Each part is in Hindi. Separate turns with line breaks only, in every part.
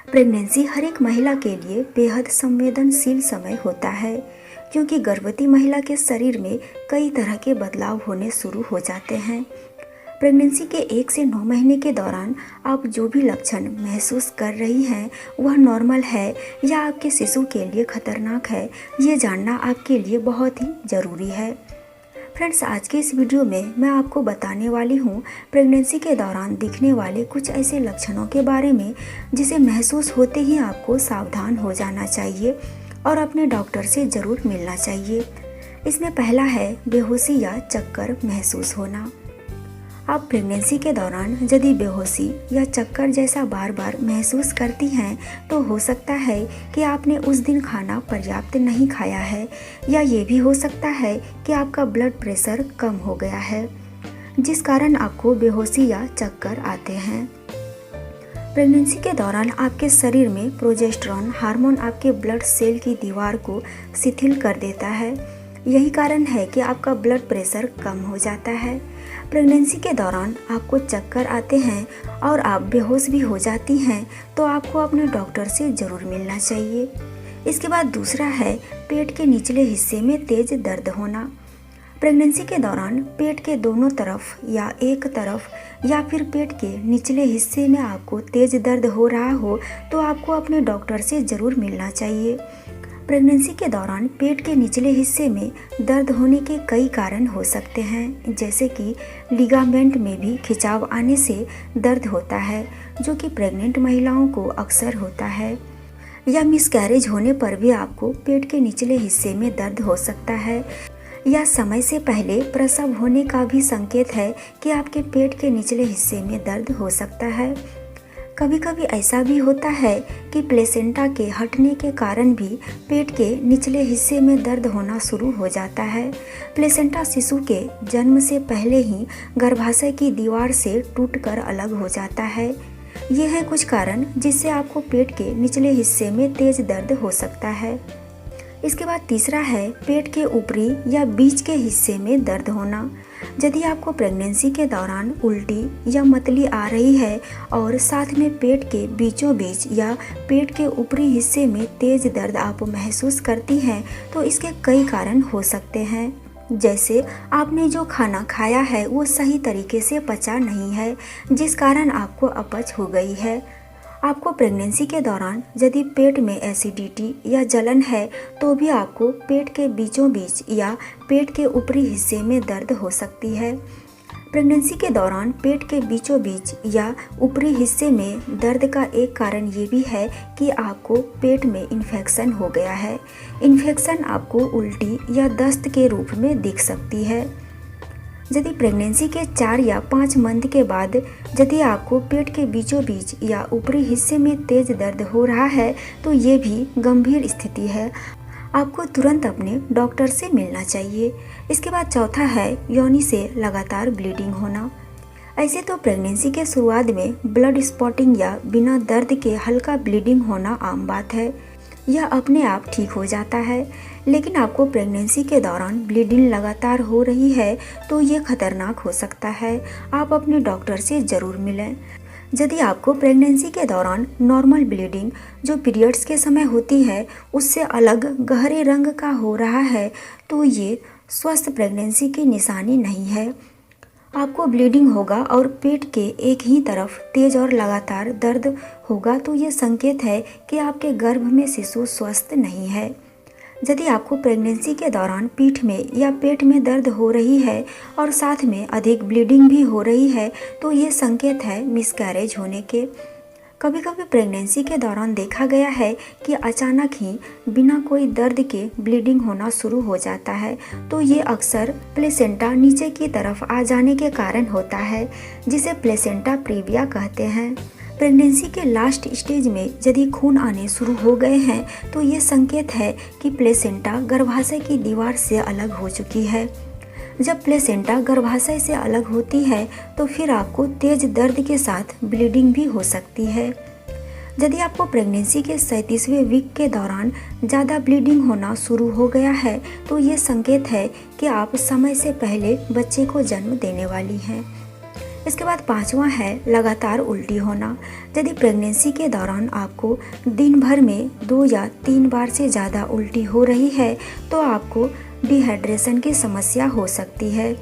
प्रेगनेंसी हर एक महिला के लिए बेहद संवेदनशील समय होता है, क्योंकि गर्भवती महिला के शरीर में कई तरह के बदलाव होने शुरू हो जाते हैं। प्रेगनेंसी के 1 से 9 महीने के दौरान आप जो भी लक्षण महसूस कर रही हैं वह नॉर्मल है या आपके शिशु के लिए खतरनाक है, ये जानना आपके लिए बहुत ही ज़रूरी है। फ्रेंड्स, आज के इस वीडियो में मैं आपको बताने वाली हूँ प्रेगनेंसी के दौरान दिखने वाले कुछ ऐसे लक्षणों के बारे में जिसे महसूस होते ही आपको सावधान हो जाना चाहिए और अपने डॉक्टर से ज़रूर मिलना चाहिए। इसमें पहला है बेहोशी या चक्कर महसूस होना। आप प्रेगनेंसी के दौरान यदि बेहोशी या चक्कर जैसा बार बार महसूस करती हैं तो हो सकता है कि आपने उस दिन खाना पर्याप्त नहीं खाया है, या ये भी हो सकता है कि आपका ब्लड प्रेशर कम हो गया है, जिस कारण आपको बेहोशी या चक्कर आते हैं। प्रेगनेंसी के दौरान आपके शरीर में प्रोजेस्टेरॉन हार्मोन आपके ब्लड सेल की दीवार को शिथिल कर देता है। यही कारण है कि आपका ब्लड प्रेशर कम हो जाता है। प्रेगनेंसी के दौरान आपको चक्कर आते हैं और आप बेहोश भी हो जाती हैं तो आपको अपने डॉक्टर से ज़रूर मिलना चाहिए। इसके बाद दूसरा है पेट के निचले हिस्से में तेज दर्द होना। प्रेगनेंसी के दौरान पेट के दोनों तरफ या एक तरफ या फिर पेट के निचले हिस्से में आपको तेज दर्द हो रहा हो तो आपको अपने डॉक्टर से ज़रूर मिलना चाहिए। प्रेगनेंसी के दौरान पेट के निचले हिस्से में दर्द होने के कई कारण हो सकते हैं, जैसे कि लिगामेंट में भी खिंचाव आने से दर्द होता है, जो कि प्रेग्नेंट महिलाओं को अक्सर होता है, या मिसकैरेज होने पर भी आपको पेट के निचले हिस्से में दर्द हो सकता है, या समय से पहले प्रसव होने का भी संकेत है कि आपके पेट के निचले हिस्से में दर्द हो सकता है। कभी कभी ऐसा भी होता है कि प्लेसेंटा के हटने के कारण भी पेट के निचले हिस्से में दर्द होना शुरू हो जाता है। प्लेसेंटा शिशु के जन्म से पहले ही गर्भाशय की दीवार से टूटकर अलग हो जाता है। ये है कुछ कारण जिससे आपको पेट के निचले हिस्से में तेज दर्द हो सकता है। इसके बाद तीसरा है पेट के ऊपरी या बीच के हिस्से में दर्द होना। यदि आपको प्रेगनेंसी के दौरान उल्टी या मतली आ रही है और साथ में पेट के बीचों बीच या पेट के ऊपरी हिस्से में तेज दर्द आप महसूस करती हैं तो इसके कई कारण हो सकते हैं, जैसे आपने जो खाना खाया है वो सही तरीके से पचा नहीं है, जिस कारण आपको अपच हो गई है। आपको प्रेगनेंसी के दौरान यदि पेट में एसिडिटी या जलन है तो भी आपको पेट के बीचों बीच या पेट के ऊपरी हिस्से में दर्द हो सकती है। प्रेगनेंसी के दौरान पेट के बीचों बीच या ऊपरी हिस्से में दर्द का एक कारण ये भी है कि आपको पेट में इन्फेक्शन हो गया है। इन्फेक्शन आपको उल्टी या दस्त के रूप में दिख सकती है। यदि प्रेगनेंसी के 4 या 5 मंथ के बाद यदि आपको पेट के बीचों बीच या ऊपरी हिस्से में तेज दर्द हो रहा है तो ये भी गंभीर स्थिति है, आपको तुरंत अपने डॉक्टर से मिलना चाहिए। इसके बाद चौथा है योनि से लगातार ब्लीडिंग होना। ऐसे तो प्रेगनेंसी के शुरुआत में ब्लड स्पॉटिंग या बिना दर्द के हल्का ब्लीडिंग होना आम बात है, यह अपने आप ठीक हो जाता है। लेकिन आपको प्रेगनेंसी के दौरान ब्लीडिंग लगातार हो रही है तो ये खतरनाक हो सकता है। आप अपने डॉक्टर से ज़रूर मिलें। यदि आपको प्रेगनेंसी के दौरान नॉर्मल ब्लीडिंग जो पीरियड्स के समय होती है उससे अलग गहरे रंग का हो रहा है तो ये स्वस्थ प्रेगनेंसी की निशानी नहीं है। आपको ब्लीडिंग होगा और पेट के एक ही तरफ तेज और लगातार दर्द होगा तो ये संकेत है कि आपके गर्भ में शिशु स्वस्थ नहीं है। यदि आपको प्रेगनेंसी के दौरान पीठ में या पेट में दर्द हो रही है और साथ में अधिक ब्लीडिंग भी हो रही है तो ये संकेत है मिसकैरेज होने के। कभी कभी प्रेगनेंसी के दौरान देखा गया है कि अचानक ही बिना कोई दर्द के ब्लीडिंग होना शुरू हो जाता है, तो ये अक्सर प्लेसेंटा नीचे की तरफ आ जाने के कारण होता है, जिसे प्लेसेंटा प्रीविया कहते हैं। प्रेगनेंसी के लास्ट स्टेज में यदि खून आने शुरू हो गए हैं तो ये संकेत है कि प्लेसेंटा गर्भाशय की दीवार से अलग हो चुकी है। जब प्लेसेंटा गर्भाशय से अलग होती है तो फिर आपको तेज दर्द के साथ ब्लीडिंग भी हो सकती है। यदि आपको प्रेगनेंसी के 37वें वीक के दौरान ज़्यादा ब्लीडिंग होना शुरू हो गया है तो ये संकेत है कि आप समय से पहले बच्चे को जन्म देने वाली हैं। इसके बाद पांचवा है लगातार उल्टी होना। यदि प्रेगनेंसी के दौरान आपको दिन भर में 2 या 3 बार से ज़्यादा उल्टी हो रही है तो आपको डिहाइड्रेशन की समस्या हो सकती है।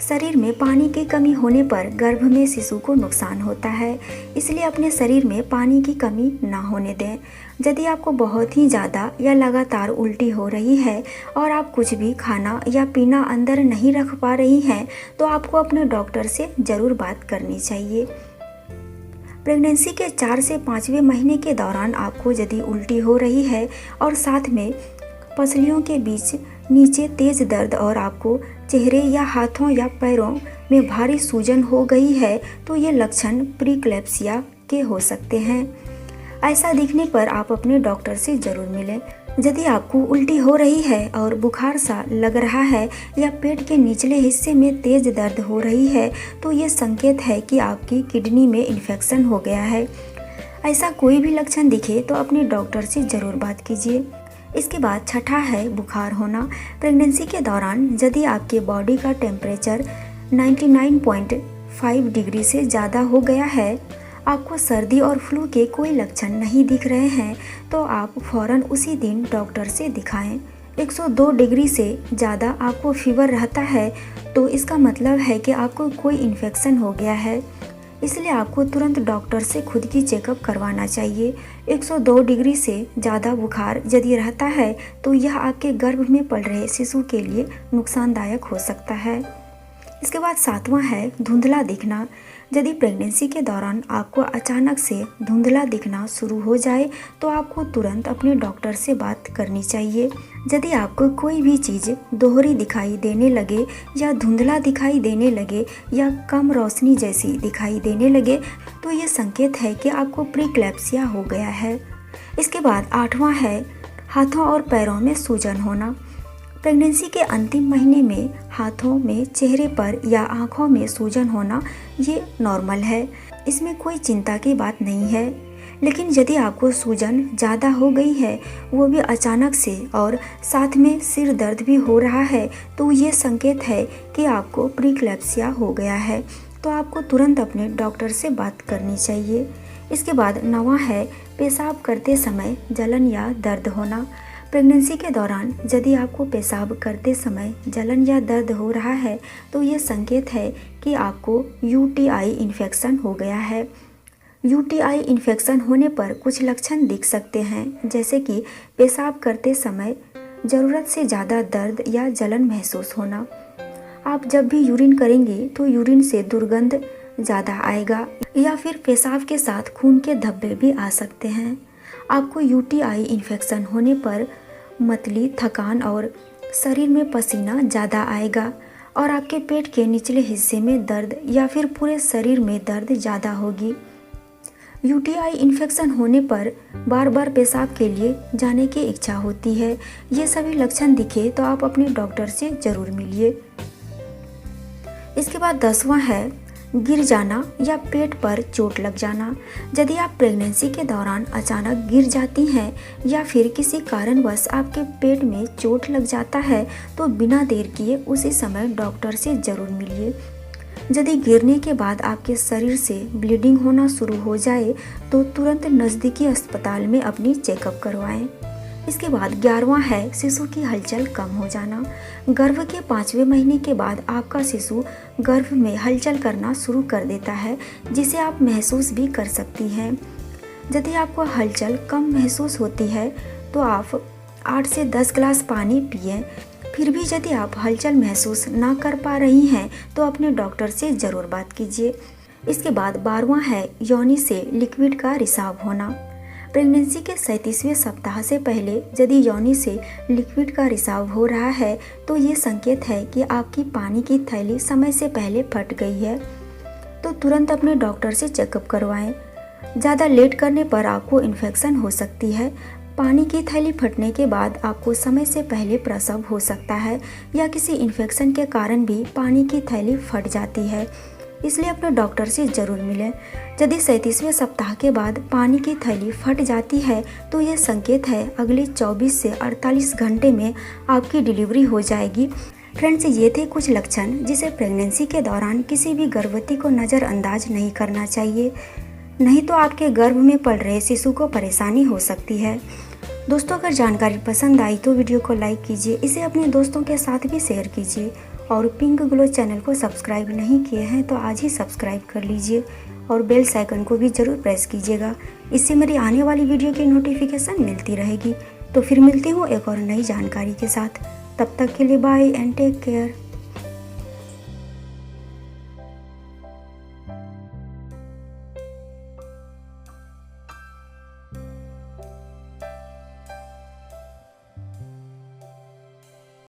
शरीर में पानी की कमी होने पर गर्भ में शिशु को नुकसान होता है, इसलिए अपने शरीर में पानी की कमी ना होने दें। यदि आपको बहुत ही ज़्यादा या लगातार उल्टी हो रही है और आप कुछ भी खाना या पीना अंदर नहीं रख पा रही हैं तो आपको अपने डॉक्टर से ज़रूर बात करनी चाहिए। प्रेगनेंसी के 4 से 5वें महीने के दौरान आपको यदि उल्टी हो रही है और साथ में पसलियों के बीच नीचे तेज दर्द और आपको चेहरे या हाथों या पैरों में भारी सूजन हो गई है तो ये लक्षण प्रीक्लैम्सिया के हो सकते हैं। ऐसा दिखने पर आप अपने डॉक्टर से ज़रूर मिलें। यदि आपको उल्टी हो रही है और बुखार सा लग रहा है या पेट के निचले हिस्से में तेज दर्द हो रही है तो ये संकेत है कि आपकी किडनी में इन्फेक्शन हो गया है। ऐसा कोई भी लक्षण दिखे तो अपने डॉक्टर से ज़रूर बात कीजिए। इसके बाद छठा है बुखार होना। प्रेगनेंसी के दौरान यदि आपके बॉडी का टेम्परेचर 99.5 डिग्री से ज़्यादा हो गया है, आपको सर्दी और फ्लू के कोई लक्षण नहीं दिख रहे हैं तो आप फ़ौरन उसी दिन डॉक्टर से दिखाएं। 102 डिग्री से ज़्यादा आपको फीवर रहता है तो इसका मतलब है कि आपको कोई इन्फेक्शन हो गया है, इसलिए आपको तुरंत डॉक्टर से खुद की चेकअप करवाना चाहिए। 102 डिग्री से ज़्यादा बुखार यदि रहता है तो यह आपके गर्भ में पल रहे शिशु के लिए नुकसानदायक हो सकता है। इसके बाद सातवां है धुंधला दिखना। यदि प्रेगनेंसी के दौरान आपको अचानक से धुंधला दिखना शुरू हो जाए तो आपको तुरंत अपने डॉक्टर से बात करनी चाहिए। यदि आपको कोई भी चीज़ दोहरी दिखाई देने लगे या धुंधला दिखाई देने लगे या कम रोशनी जैसी दिखाई देने लगे तो ये संकेत है कि आपको प्रीक्लैम्सिया हो गया है। इसके बाद आठवां है हाथों और पैरों में सूजन होना। प्रेगनेंसी के अंतिम महीने में हाथों में, चेहरे पर या आँखों में सूजन होना ये नॉर्मल है, इसमें कोई चिंता की बात नहीं है। लेकिन यदि आपको सूजन ज़्यादा हो गई है, वो भी अचानक से, और साथ में सिर दर्द भी हो रहा है तो ये संकेत है कि आपको प्रीक्लैम्सिया हो गया है, तो आपको तुरंत अपने डॉक्टर से बात करनी चाहिए। इसके बाद 9वां है पेशाब करते समय जलन या दर्द होना। प्रेगनेंसी के दौरान यदि आपको पेशाब करते समय जलन या दर्द हो रहा है तो ये संकेत है कि आपको यूटीआई इन्फेक्शन हो गया है। यूटीआई इन्फेक्शन होने पर कुछ लक्षण दिख सकते हैं, जैसे कि पेशाब करते समय ज़रूरत से ज़्यादा दर्द या जलन महसूस होना। आप जब भी यूरिन करेंगे तो यूरिन से दुर्गंध ज़्यादा आएगा या फिर पेशाब के साथ खून के धब्बे भी आ सकते हैं। आपको यूटीआई इन्फेक्शन होने पर मतली, थकान और शरीर में पसीना ज़्यादा आएगा और आपके पेट के निचले हिस्से में दर्द या फिर पूरे शरीर में दर्द ज़्यादा होगी। यूटीआई इन्फेक्शन होने पर बार बार पेशाब के लिए जाने की इच्छा होती है। ये सभी लक्षण दिखे तो आप अपने डॉक्टर से ज़रूर मिलिए। इसके बाद 10वां है गिर जाना या पेट पर चोट लग जाना। यदि आप प्रेगनेंसी के दौरान अचानक गिर जाती हैं या फिर किसी कारणवश आपके पेट में चोट लग जाता है तो बिना देर किए उसी समय डॉक्टर से ज़रूर मिलिए। यदि गिरने के बाद आपके शरीर से ब्लीडिंग होना शुरू हो जाए तो तुरंत नज़दीकी अस्पताल में अपनी चेकअप करवाएं। इसके बाद 11वां है शिशु की हलचल कम हो जाना। गर्भ के 5वें महीने के बाद आपका शिशु गर्भ में हलचल करना शुरू कर देता है, जिसे आप महसूस भी कर सकती हैं। यदि आपको हलचल कम महसूस होती है तो आप 8 से 10 गिलास पानी पिएं। फिर भी यदि आप हलचल महसूस ना कर पा रही हैं तो अपने डॉक्टर से ज़रूर बात कीजिए। इसके बाद 12वां है योनि से लिक्विड का रिसाव होना। प्रेगनेंसी के 37वें सप्ताह से पहले यदि योनि से लिक्विड का रिसाव हो रहा है तो ये संकेत है कि आपकी पानी की थैली समय से पहले फट गई है, तो तुरंत अपने डॉक्टर से चेकअप करवाएं। ज़्यादा लेट करने पर आपको इन्फेक्शन हो सकती है। पानी की थैली फटने के बाद आपको समय से पहले प्रसव हो सकता है या किसी इन्फेक्शन के कारण भी पानी की थैली फट जाती है, इसलिए अपने डॉक्टर से ज़रूर मिलें। यदि 37वें सप्ताह के बाद पानी की थैली फट जाती है तो ये संकेत है अगले 24 से 48 घंटे में आपकी डिलीवरी हो जाएगी। फ्रेंड्स, ये थे कुछ लक्षण जिसे प्रेगनेंसी के दौरान किसी भी गर्भवती को नज़रअंदाज नहीं करना चाहिए, नहीं तो आपके गर्भ में पल रहे शिशु को परेशानी हो सकती है। दोस्तों, अगर जानकारी पसंद आई तो वीडियो को लाइक कीजिए, इसे अपने दोस्तों के साथ भी शेयर कीजिए और पिंक ग्लो चैनल को सब्सक्राइब नहीं किए हैं तो आज ही सब्सक्राइब कर लीजिए और बेल आइकन को भी ज़रूर प्रेस कीजिएगा। इससे मेरी आने वाली वीडियो की नोटिफिकेशन मिलती रहेगी। तो फिर मिलती हूँ एक और नई जानकारी के साथ। तब तक के लिए बाय एंड टेक केयर।